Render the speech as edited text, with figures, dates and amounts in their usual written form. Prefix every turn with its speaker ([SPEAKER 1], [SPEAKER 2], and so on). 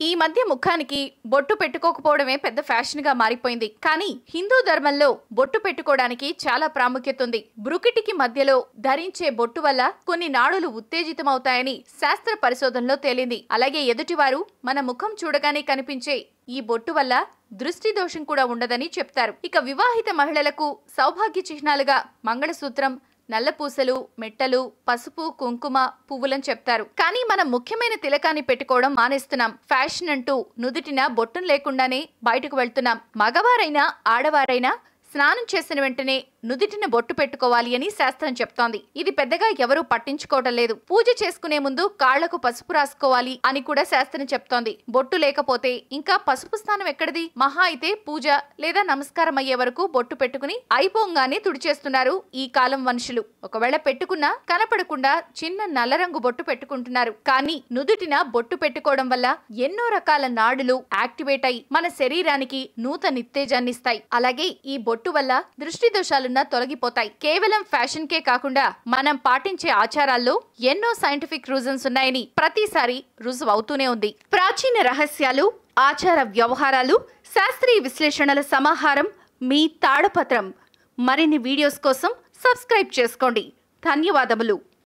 [SPEAKER 1] ఈ మధ్య ముఖానికి బొట్టు పెట్టుకోకపోవడమే పెద్ద ఫ్యాషన్ గా మారిపోయింది. కానీ హిందూ ధర్మంలో బొట్టు పెట్టుకోవడానికి చాలా ప్రాముఖ్యత ఉంది. బ్రుకిటికి మధ్యలో ధరించే బొట్టు వల్ల కొన్ని నాడులు ఉత్తేజితమవుతాయని శాస్త్ర పరిశోధనలో తేలింది. అలాగే ఎదుటివారు మన ముఖం చూడగానే కనిపించే ఈ బొట్టు వల్ల దృష్టి దోషం కూడా ఉండదని చెప్తారు. ఇక వివాహిత మహిళలకు సౌభాగ్య చిహ్నాలుగా మంగళసూత్రం, నల్లపూసలు, మెట్టలు, పసుపు, కుంకుమ, పువ్వులని చెప్తారు. కానీ మనం ముఖ్యమైన తిలకాన్ని పెట్టుకోవడం మానేస్తున్నాం. ఫ్యాషన్ అంటూ నుదుటిన బొట్టును లేకుండానే బయటకు వెళ్తున్నాం. మగవారైనా ఆడవారైనా స్నానం చేసిన వెంటనే నుదిటిన బొట్టు పెట్టుకోవాలి అని శాస్త్రం చెప్తోంది. ఇది పెద్దగా ఎవరూ పట్టించుకోవడం లేదు. పూజ చేసుకునే ముందు కాళ్లకు పసుపు రాసుకోవాలి అని కూడా శాస్త్రం చెప్తోంది. బొట్టు లేకపోతే ఇంకా పసుపు స్నానం ఎక్కడిది? మహా అయితే పూజ లేదా నమస్కారం అయ్యే వరకు బొట్టు పెట్టుకుని అయిపోగానే తుడిచేస్తున్నారు ఈ కాలం మనుషులు. ఒకవేళ పెట్టుకున్నా కనపడకుండా చిన్న నల్ల రంగు బొట్టు పెట్టుకుంటున్నారు. కానీ నుదుటిన బొట్టు పెట్టుకోవడం వల్ల ఎన్నో రకాల నాడులు యాక్టివేట్ అయి మన శరీరానికి నూతన ఉత్తేజాన్ని ఇస్తాయి. అలాగే ఈ బొట్టు వల్ల దృష్టి దోషాలున్నా తొలగిపోతాయి. కేవలం ఫ్యాషన్ కే కాకుండా మనం పాటించే ఆచారాల్లో ఎన్నో సైంటిఫిక్ రీజన్స్ ఉన్నాయని ప్రతిసారి రుజువు అవుతూనే ఉంది. ప్రాచీన రహస్యాలు, ఆచార వ్యవహారాలు, శాస్త్రీయ విశ్లేషణల సమాహారం మీ తాళపత్రం. మరిన్ని వీడియోస్ కోసం సబ్స్క్రైబ్ చేసుకోండి. ధన్యవాదములు.